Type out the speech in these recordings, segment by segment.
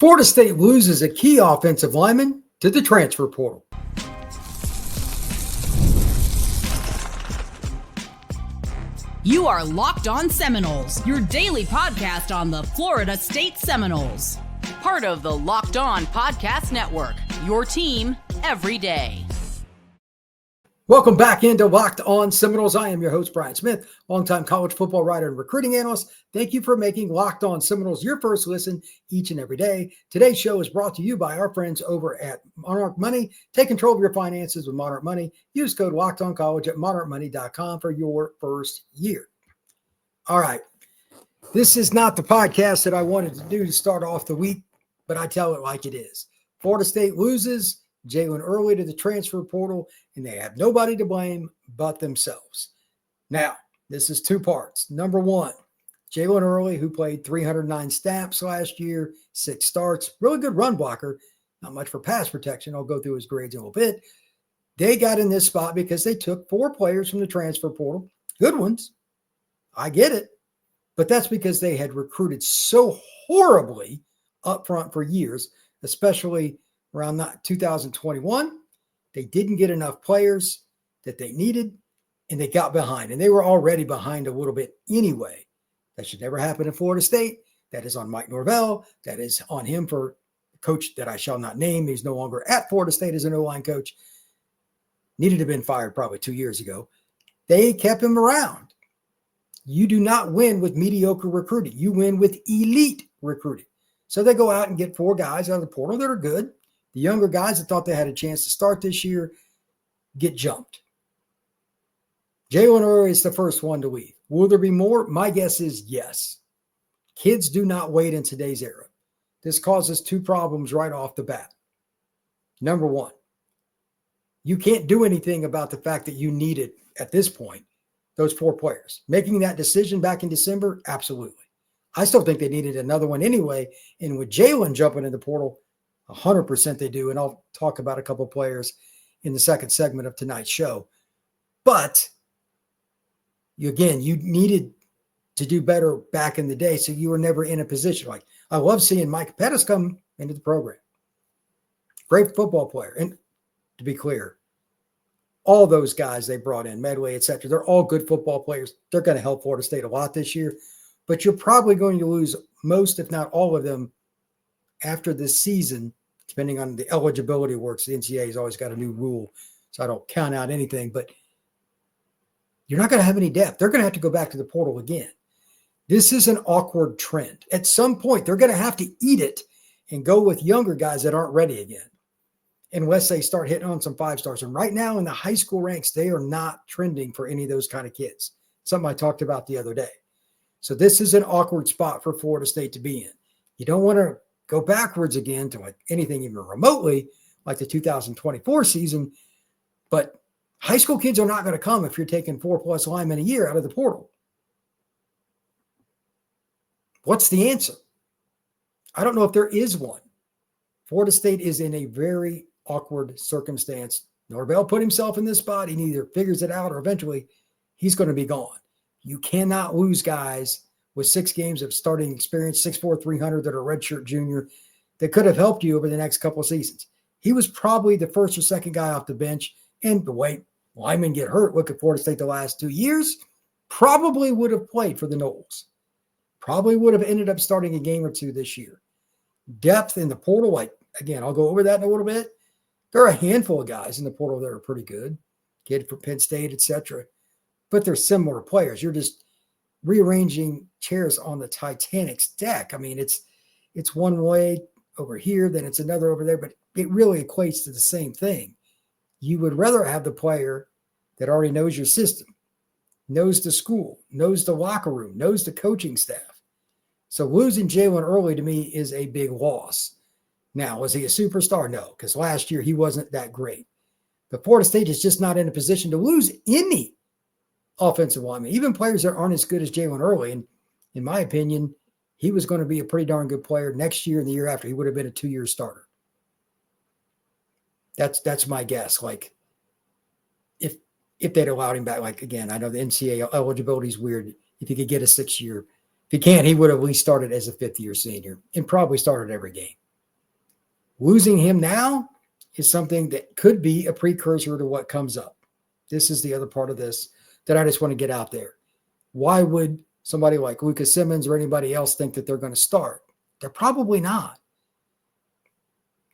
Florida State loses a key offensive lineman to the transfer portal. You are Locked On Seminoles, your daily podcast on the Florida State Seminoles. Part of the Locked On Podcast Network, your team every day. Welcome back into Locked On Seminoles. I am your host, Brian Smith, longtime college football writer and recruiting analyst. Thank you for making Locked On Seminoles your first listen each and every day. Today's show is brought to you by our friends over at Monarch Money. Take control of your finances with Monarch Money. Use code LOCKEDONCollege at monarchmoney.com for your first year. All right. This is not the podcast that I wanted to do to start off the week, but I tell it like it is. Florida State loses Jaylen Early to the transfer portal, and they have nobody to blame but themselves. Now, this is two parts. Number one, Jaylen Early, who played 309 snaps last year, 6 starts, really good run blocker, not much for pass protection. I'll go through his grades in a little bit. They got in this spot because they took 4 players from the transfer portal, good ones. I get it, but that's because they had recruited so horribly up front for years, especially around 2021. They didn't get enough players that they needed, and they got behind. And they were already behind a little bit anyway. That should never happen in Florida State. That is on Mike Norvell. That is on him for a coach that I shall not name. He's no longer at Florida State as an O-line coach. Needed to have been fired probably 2 years ago. They kept him around. You do not win with mediocre recruiting. You win with elite recruiting. So they go out and get 4 guys out of the portal that are good. The younger guys that thought they had a chance to start this year get jumped. Jaylen Early is the first one to leave. Will there be more? My guess is yes. Kids do not wait in today's era. This causes 2 problems right off the bat. Number one, you can't do anything about the fact that you needed, at this point, those 4 players. Making that decision back in December, absolutely. I still think they needed another one anyway. And with Jaylen jumping in the portal, 100% they do. And I'll talk about a couple of players in the second segment of tonight's show. But you needed to do better back in the day. So you were never in a position. Like, I love seeing Mike Pettis come into the program. Great football player. And to be clear, all those guys they brought in, Medway, et cetera, they're all good football players. They're going to help Florida State a lot this year. But you're probably going to lose most, if not all of them, after this season, depending on the eligibility works. The NCAA has always got a new rule, so I don't count out anything. But you're not going to have any depth. They're going to have to go back to the portal again. This is an awkward trend. At some point, they're going to have to eat it and go with younger guys that aren't ready again, unless they start hitting on some 5-stars. And right now in the high school ranks, they are not trending for any of those kind of kids. Something I talked about the other day. So this is an awkward spot for Florida State to be in. You don't want to go backwards again to like anything even remotely like the 2024 season. But high school kids are not going to come if you're taking 4+ linemen a year out of the portal. What's the answer? I don't know if there is one. Florida State is in a very awkward circumstance. Norvell put himself in this spot. He either figures it out or eventually he's going to be gone. You cannot lose guys with 6 games of starting experience, 6'4", 300 that are redshirt junior that could have helped you over the next couple of seasons. He was probably the first or second guy off the bench. And the way linemen get hurt, look at Florida State the last 2 years, probably would have played for the Noles. Probably would have ended up starting a game or 2 this year. Depth in the portal, like, again, I'll go over that in a little bit. There are a handful of guys in the portal that are pretty good. Kid from Penn State, etc. But they're similar players. You're just rearranging chairs on the Titanic's deck. I mean, it's one way over here, then it's another over there, but it really equates to the same thing. You would rather have the player that already knows your system, knows the school, knows the locker room, knows the coaching staff. So losing Jaylen Early to me is a big loss. Now, was he a superstar? No, because last year he wasn't that great. But Florida State is just not in a position to lose any offensive linemen, even players that aren't as good as Jaylen Early. And in my opinion, he was going to be a pretty darn good player next year and the year after. He would have been a 2-year starter. That's my guess. Like, if they'd allowed him back, like, again, I know the NCAA eligibility is weird. If he could get a 6-year, if he can't, he would have at least started as a 5th-year senior and probably started every game. Losing him now is something that could be a precursor to what comes up. This is the other part of this that I just want to get out there. Why would somebody like Lucas Simmons or anybody else think that they're going to start? They're probably not.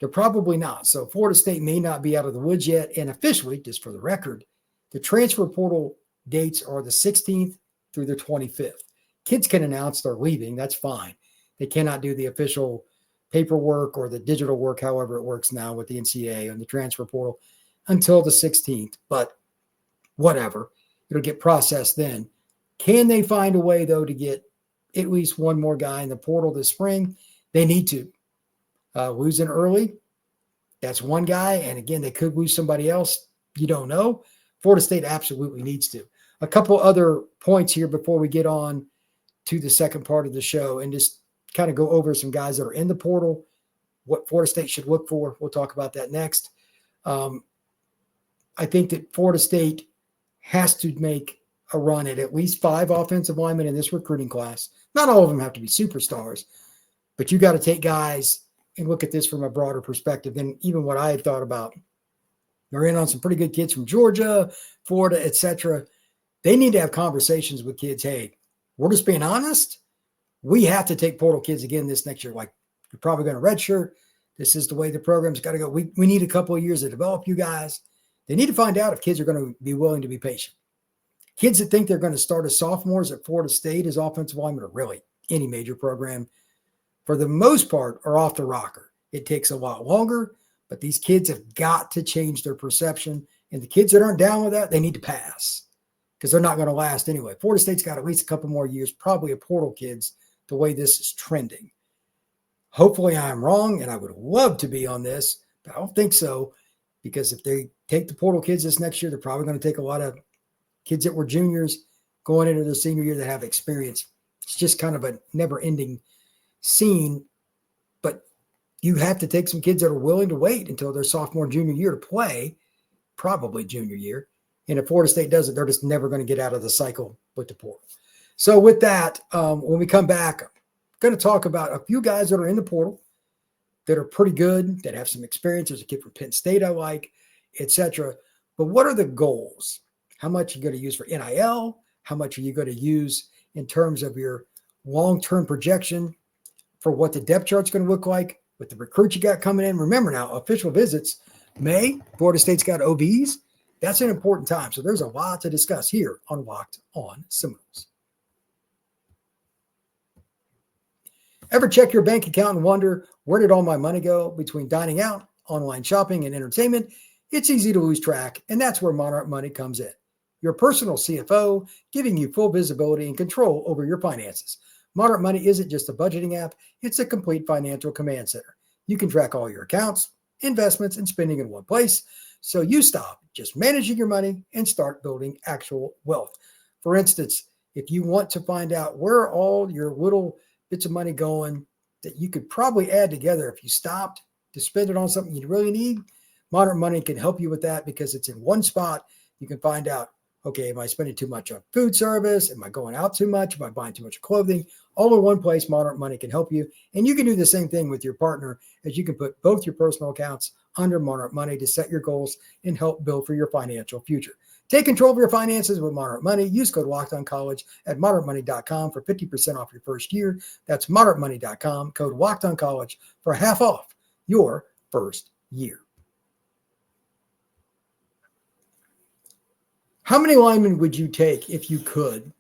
They're probably not. So Florida State may not be out of the woods yet. And officially, just for the record, the transfer portal dates are the 16th through the 25th. Kids can announce they're leaving. That's fine. They cannot do the official paperwork or the digital work, however it works now with the NCAA and the transfer portal, until the 16th. But whatever. It'll get processed then. Can they find a way, though, to get at least one more guy in the portal this spring? They need to. Losing Early, that's one guy. And again, they could lose somebody else. You don't know. Florida State absolutely needs to. A couple other points here before we get on to the second part of the show and just kind of go over some guys that are in the portal, what Florida State should look for. We'll talk about that next. I think that Florida State has to make a run at least 5 offensive linemen in this recruiting class. Not all of them have to be superstars, but you got to take guys and look at this from a broader perspective than even what I had thought about. They're in on some pretty good kids from Georgia, Florida, etc. They need to have conversations with kids. Hey, we're just being honest. We have to take portal kids again this next year. Like, you're probably going to redshirt. This is the way the program's got to go. We need a couple of years to develop you guys. They need to find out if kids are going to be willing to be patient. Kids that think they're going to start as sophomores at Florida State as offensive linemen, or really any major program, for the most part, are off the rocker. It takes a lot longer, but these kids have got to change their perception. And the kids that aren't down with that, they need to pass because they're not going to last anyway. Florida State's got at least a couple more years, probably of portal kids, the way this is trending. Hopefully I'm wrong, and I would love to be on this, but I don't think so, because if they take the portal kids this next year, they're probably going to take a lot of kids that were juniors going into their senior year that have experience. It's just kind of a never-ending scene, but you have to take some kids that are willing to wait until their sophomore, junior year to play, probably junior year. And if Florida State does it, they're just never going to get out of the cycle with the portal. So with that, when we come back, I'm going to talk about a few guys that are in the portal that are pretty good, that have some experience. There's a kid from Penn State I like, etc. But what are the goals? How much are you going to use for NIL? How much are you going to use in terms of your long-term projection for what the depth chart's going to look like with the recruits you got coming in? Remember now, official visits, May, Florida State's got OBs. That's an important time. So there's a lot to discuss here on Locked On Seminoles. Ever check your bank account and wonder, where did all my money go between dining out, online shopping, and entertainment? It's easy to lose track, and that's where Monarch Money comes in. Your personal CFO, giving you full visibility and control over your finances. Monarch Money isn't just a budgeting app, it's a complete financial command center. You can track all your accounts, investments, and spending in one place, so you stop just managing your money and start building actual wealth. For instance, if you want to find out where all your little bits of money going that you could probably add together if you stopped to spend it on something you really need, Monarch Money can help you with that because it's in one spot. You can find out, okay, am I spending too much on food service? Am I going out too much? Am I buying too much clothing? All in one place, Monarch Money can help you. And you can do the same thing with your partner, as you can put both your personal accounts under Monarch Money to set your goals and help build for your financial future. Take control of your finances with Monarch Money. Use code LOCKEDONCollege at monarchmoney.com for 50% off your first year. That's monarchmoney.com, code LOCKEDONCollege for half off your first year. How many linemen would you take if you could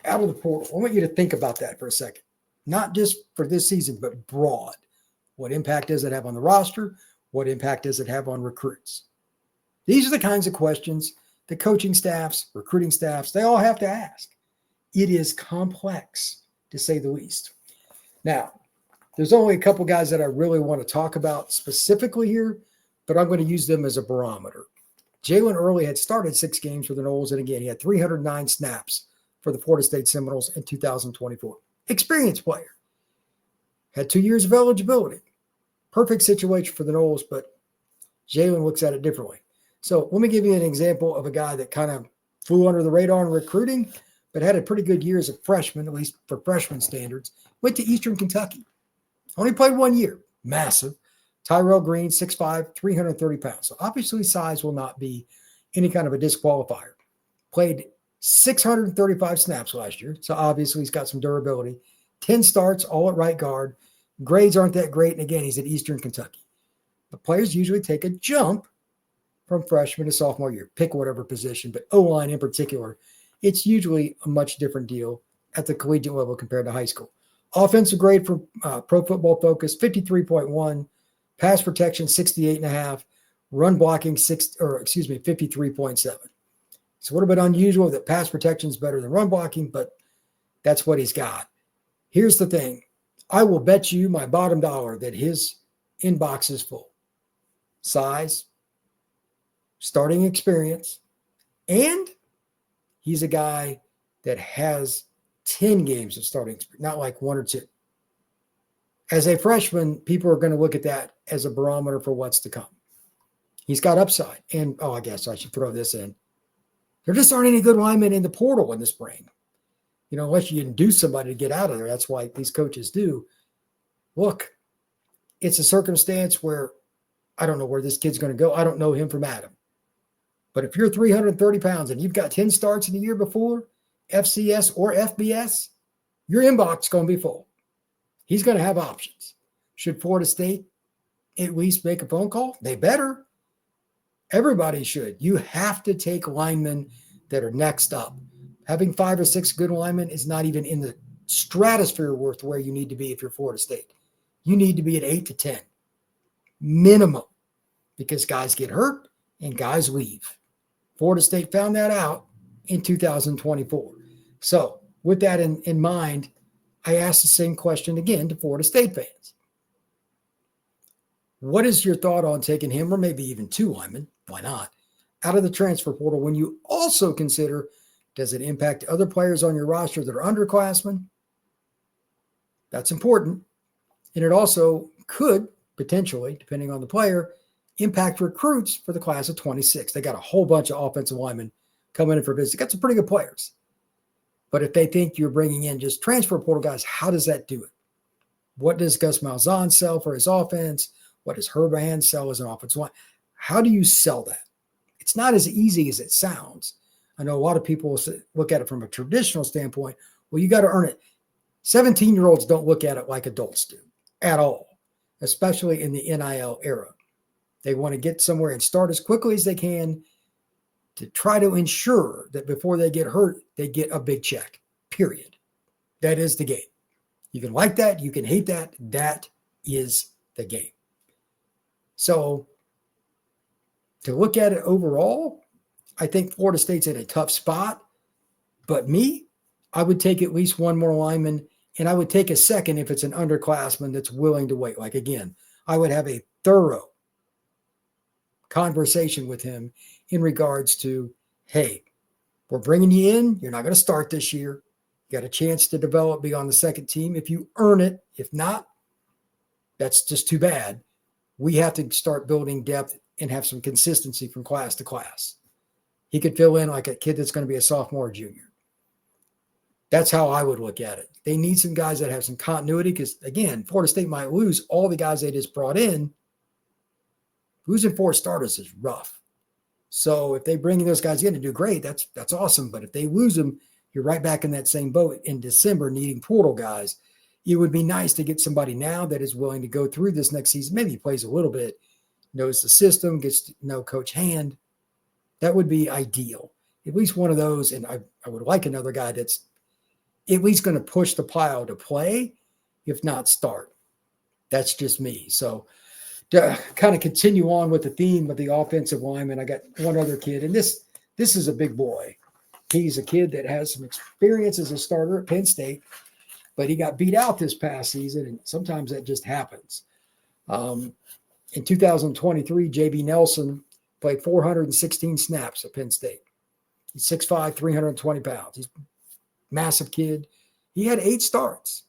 out of the portal? I want you to think about that for a second. Not just for this season, but broad. What impact does it have on the roster? What impact does it have on recruits? These are the kinds of questions the coaching staffs, recruiting staffs, they all have to ask. It is complex, to say the least. Now, there's only a couple guys that I really want to talk about specifically here, but I'm going to use them as a barometer. Jaylen Early had started 6 games for the Noles, and again, he had 309 snaps for the Florida State Seminoles in 2024. Experienced player. Had 2 years of eligibility. Perfect situation for the Noles, but Jaylen looks at it differently. So let me give you an example of a guy that kind of flew under the radar in recruiting, but had a pretty good year as a freshman, at least for freshman standards. Went to Eastern Kentucky. Only played 1 year. Massive. Tyrell Green, 6'5", 330 pounds. So obviously size will not be any kind of a disqualifier. Played 635 snaps last year. So obviously he's got some durability. 10 starts, all at right guard. Grades aren't that great. And again, he's at Eastern Kentucky. The players usually take a jump from freshman to sophomore year. Pick whatever position, but O-line in particular, it's usually a much different deal at the collegiate level compared to high school. Offensive grade for Pro Football Focus, 53.1. Pass protection, 68.5. Run blocking, 53.7. It's a little bit unusual that pass protection is better than run blocking, but that's what he's got. Here's the thing. I will bet you my bottom dollar that his inbox is full. Size, starting experience, and he's a guy that has 10 games of starting experience, not like 1 or 2. As a freshman, people are going to look at that as a barometer for what's to come. He's got upside. And, I guess I should throw this in. There just aren't any good linemen in the portal in the spring. Unless you induce somebody to get out of there. That's why these coaches do. Look, it's a circumstance where I don't know where this kid's going to go. I don't know him from Adam. But if you're 330 pounds and you've got 10 starts in the year before, FCS or FBS, your inbox is going to be full. He's going to have options. Should Florida State at least make a phone call? They better. Everybody should. You have to take linemen that are next up. Having 5 or 6 good linemen is not even in the stratosphere worth where you need to be if you're Florida State. You need to be at 8 to 10 minimum, because guys get hurt and guys leave. Florida State found that out in 2024. So with that in mind, I asked the same question again to Florida State fans. What is your thought on taking him, or maybe even 2 linemen, why not, out of the transfer portal when you also consider, does it impact other players on your roster that are underclassmen? That's important. And it also could potentially, depending on the player, impact recruits for the class of 26. They got a whole bunch of offensive linemen coming in for business. They got some pretty good players. But if they think you're bringing in just transfer portal guys, how does that do it? What does Gus Malzahn sell for his offense? What does Herb Hand sell as an offensive line? How do you sell that? It's not as easy as it sounds. I know a lot of people look at it from a traditional standpoint. Well, you got to earn it. 17-year-olds don't look at it like adults do at all, especially in the NIL era. They want to get somewhere and start as quickly as they can to try to ensure that before they get hurt, they get a big check, period. That is the game. You can like that. You can hate that. That is the game. So to look at it overall, I think Florida State's in a tough spot. But me, I would take at least 1 more lineman, and I would take a second if it's an underclassman that's willing to wait. Like, again, I would have a thorough conversation with him in regards to, hey, we're bringing you in. You're not going to start this year. You got a chance to develop, be on the second team if you earn it. If not, that's just too bad. We have to start building depth and have some consistency from class to class. He could fill in like a kid that's going to be a sophomore or junior. That's how I would look at it. They need some guys that have some continuity because, again, Florida State might lose all the guys they just brought in. Losing 4 starters is rough. So if they bring those guys in and do great, that's awesome. But if they lose them, you're right back in that same boat in December needing portal guys. It would be nice to get somebody now that is willing to go through this next season. Maybe he plays a little bit, knows the system, gets to know Coach Hand. That would be ideal. At least one of those, and I would like another guy that's at least going to push the pile to play, if not start. That's just me. So to kind of continue on with the theme of the offensive lineman, I got one other kid, and this is a big boy. He's a kid that has some experience as a starter at Penn State, but he got beat out this past season, and sometimes that just happens. In 2023, J.B. Nelson played 416 snaps at Penn State. He's 6'5", 320 pounds. He's a massive kid. He had 8 starts.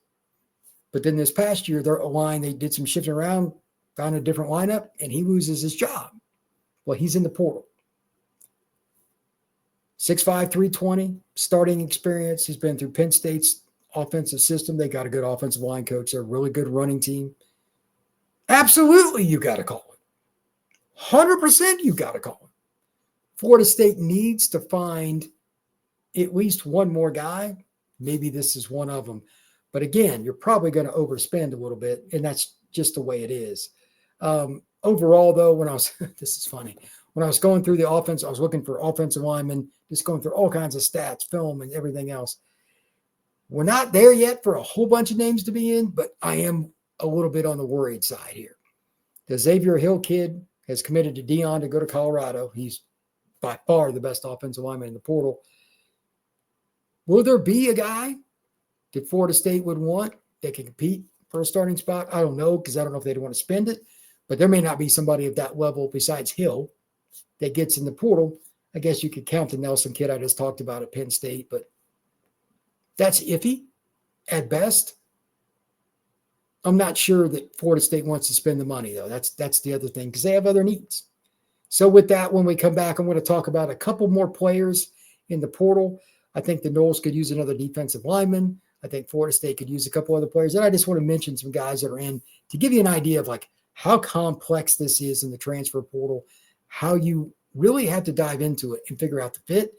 But then this past year, their line, they did some shifting around, found a different lineup, and he loses his job. Well, he's in the portal. 6'5", 320, starting experience. He's been through Penn State's offensive system. They got a good offensive line coach. They're a really good running team. Absolutely, you got to call it. 100% you got to call it. Florida State needs to find at least one more guy. Maybe this is one of them. But again, you're probably going to overspend a little bit, and that's just the way it is. Overall, though, when I was – this is funny. When I was going through the offense, I was looking for offensive linemen, just going through all kinds of stats, film, and everything else. We're not there yet for a whole bunch of names to be in, but I am a little bit on the worried side here. The Xavier Hill kid has committed to Dion to go to Colorado. He's by far the best offensive lineman in the portal. Will there be a guy that Florida State would want that can compete for a starting spot? I don't know, because I don't know if they'd want to spend it. But there may not be somebody of that level besides Hill that gets in the portal. I guess you could count the Nelson kid I just talked about at Penn State, but that's iffy at best. I'm not sure that Florida State wants to spend the money, though. That's the other thing, because they have other needs. So with that, when we come back, I'm going to talk about a couple more players in the portal. I think the Noles could use another defensive lineman. I think Florida State could use a couple other players. And I just want to mention some guys that are in to give you an idea of like how complex this is in the transfer portal, how you really have to dive into it and figure out the fit.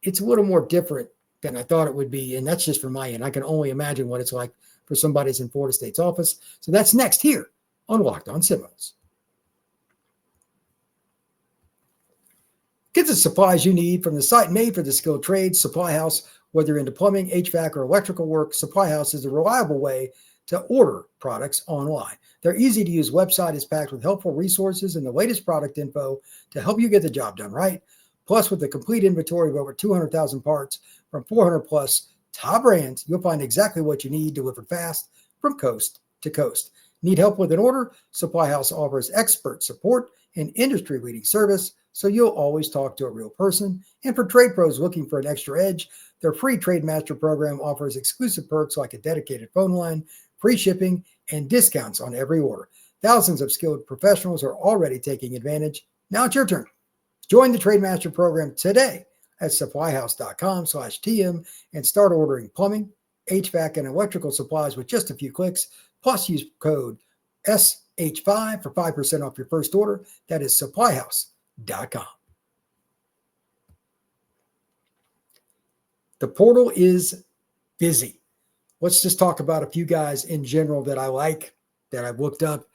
It's a little more different than I thought it would be. And that's just from my end. I can only imagine what it's like for somebody that's in Florida State's office. So that's next here on Locked On Seminoles. Get the supplies you need from the site made for the skilled trades, SupplyHouse. Whether you're into plumbing, HVAC, or electrical work, SupplyHouse is a reliable way to order products online. Their easy-to-use website is packed with helpful resources and the latest product info to help you get the job done right. Plus, with a complete inventory of over 200,000 parts from 400-plus top brands, you'll find exactly what you need delivered fast from coast to coast. Need help with an order? SupplyHouse offers expert support and industry-leading service, so you'll always talk to a real person. And for trade pros looking for an extra edge, their free Trade Master program offers exclusive perks like a dedicated phone line, free shipping, and discounts on every order. Thousands of skilled professionals are already taking advantage. Now it's your turn. Join the Trade Master program today at supplyhouse.com/TM and start ordering plumbing, HVAC, and electrical supplies with just a few clicks. Plus, use code SH5 for 5% off your first order. That is supplyhouse.com. The portal is busy. Let's just talk about a few guys in general that I like, that I've looked up.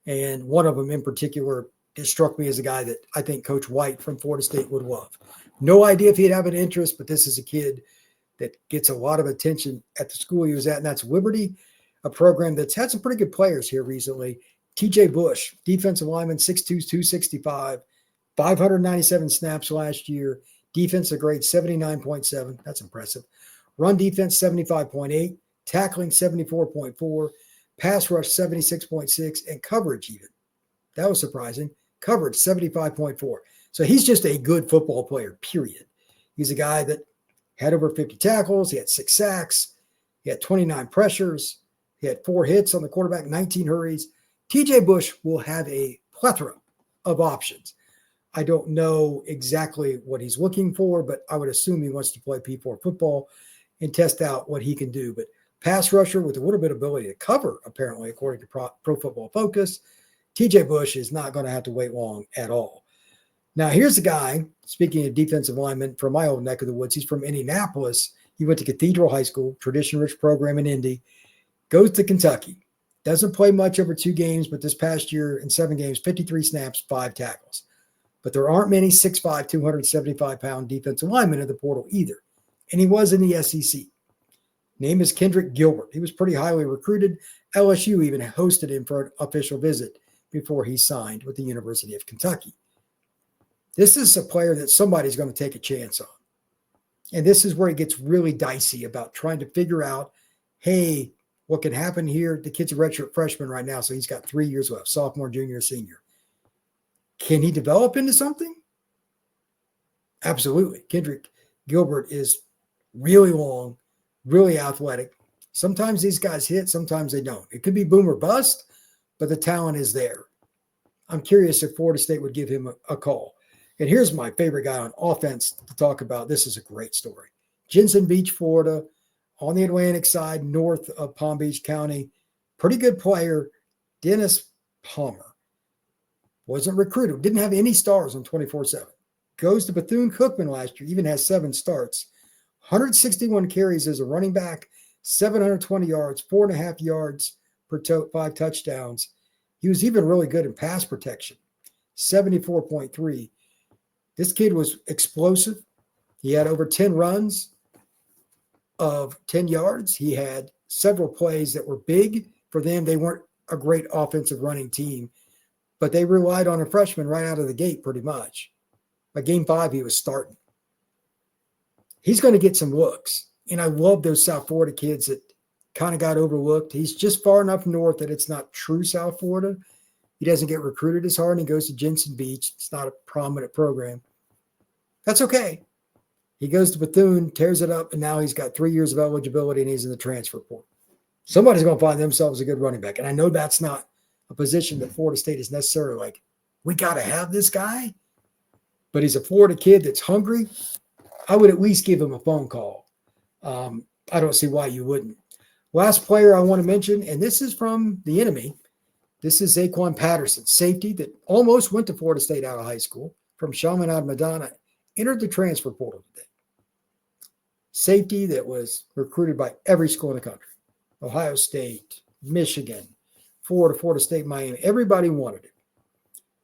And one of them in particular has struck me as a guy that I think Coach White from Florida State would love. No idea if he'd have an interest, but this is a kid that gets a lot of attention at the school he was at, and that's Liberty, a program that's had some pretty good players here recently. TJ Bush, defensive lineman, 6'2", 265, 597 snaps last year. Defensive grade, 79.7. That's impressive. Run defense, 75.8. Tackling, 74.4. Pass rush, 76.6. And coverage even. That was surprising. Coverage, 75.4. So he's just a good football player, period. He's a guy that had over 50 tackles. He had 6 sacks. He had 29 pressures. He had 4 hits on the quarterback, 19 hurries. TJ Bush will have a plethora of options. I don't know exactly what he's looking for, but I would assume he wants to play P4 football and test out what he can do. But pass rusher with a little bit of ability to cover, apparently, according to Pro Football Focus, TJ Bush is not going to have to wait long at all. Now, here's a guy, speaking of defensive linemen, from my old neck of the woods. He's from Indianapolis. He went to Cathedral High School, tradition-rich program in Indy, goes to Kentucky. Doesn't play much over 2 games, but this past year in 7 games, 53 snaps, 5 tackles. But there aren't many 6'5", 275-pound defensive linemen in the portal either. And he was in the SEC. Name is Kendrick Gilbert. He was pretty highly recruited. LSU even hosted him for an official visit before he signed with the University of Kentucky. This is a player that somebody's going to take a chance on. And this is where it gets really dicey about trying to figure out, hey, what can happen here? The kid's a redshirt freshman right now, so he's got 3 years left, sophomore, junior, senior. Can he develop into something? Absolutely. Kendrick Gilbert is really long, really athletic. Sometimes these guys hit, sometimes they don't. It could be boom or bust, but the talent is there. I'm curious if Florida State would give him a call. And here's my favorite guy on offense to talk about. This is a great story. Jensen Beach, Florida, on the Atlantic side, north of Palm Beach County. Pretty good player. Dennis Palmer. Wasn't recruited. Didn't have any stars on 24/7. Goes to Bethune-Cookman last year. Even has 7 starts. 161 carries as a running back. 720 yards. 4.5 yards per 5 touchdowns. He was even really good in pass protection. 74.3. This kid was explosive. He had over 10 runs of 10 yards. He had several plays that were big for them. They weren't a great offensive running team, but they relied on a freshman right out of the gate pretty much. By game 5, he was starting. He's going to get some looks. And I love those South Florida kids that kind of got overlooked. He's just far enough north that it's not true South Florida. He doesn't get recruited as hard, and he goes to Jensen Beach. It's not a prominent program. That's okay. He goes to Bethune, tears it up, and now he's got 3 years of eligibility, and he's in the transfer portal. Somebody's going to find themselves a good running back. And I know that's not a position that Florida State is necessarily like, we got to have this guy. But he's a Florida kid that's hungry. I would at least give him a phone call. I don't see why you wouldn't. Last player I want to mention, and this is from the enemy. This is Zaquan Patterson, safety that almost went to Florida State out of high school from Chaminade Madonna, entered the transfer portal today. Safety that was recruited by every school in the country. Ohio State, Michigan, Florida State, Miami. Everybody wanted it.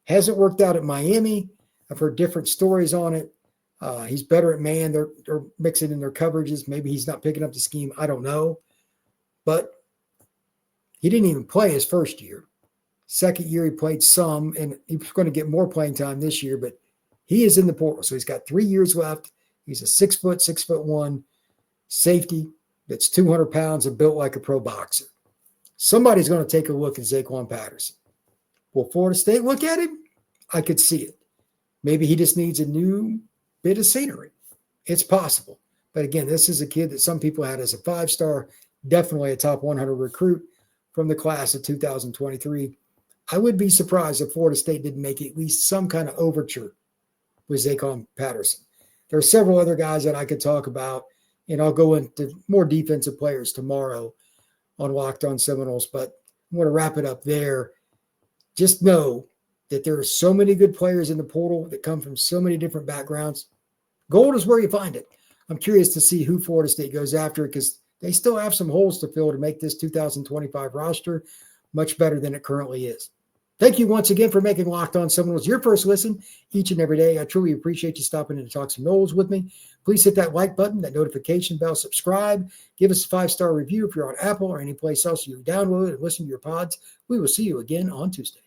Hasn't worked out at Miami. I've heard different stories on it. He's better at man. They're mixing in their coverages. Maybe he's not picking up the scheme. I don't know. But he didn't even play his first year. Second year, he played some, and he's going to get more playing time this year, but he is in the portal. So he's got 3 years left. He's a 6'1" safety that's 200 pounds and built like a pro boxer. Somebody's going to take a look at Zaquan Patterson. Will Florida State look at him? I could see it. Maybe he just needs a new bit of scenery. It's possible. But again, this is a kid that some people had as a 5-star, definitely a top 100 recruit from the class of 2023. I would be surprised if Florida State didn't make at least some kind of overture with Zaquan Patterson. There are several other guys that I could talk about, and I'll go into more defensive players tomorrow on Locked On Seminoles, but I'm going to wrap it up there. Just know that there are so many good players in the portal that come from so many different backgrounds. Gold is where you find it. I'm curious to see who Florida State goes after because they still have some holes to fill to make this 2025 roster much better than it currently is. Thank you once again for making Locked On Seminoles your first listen each and every day. I truly appreciate you stopping in to talk some Noles with me. Please hit that like button, that notification bell, subscribe. Give us a 5-star review if you're on Apple or any place else you download and listen to your pods. We will see you again on Tuesday.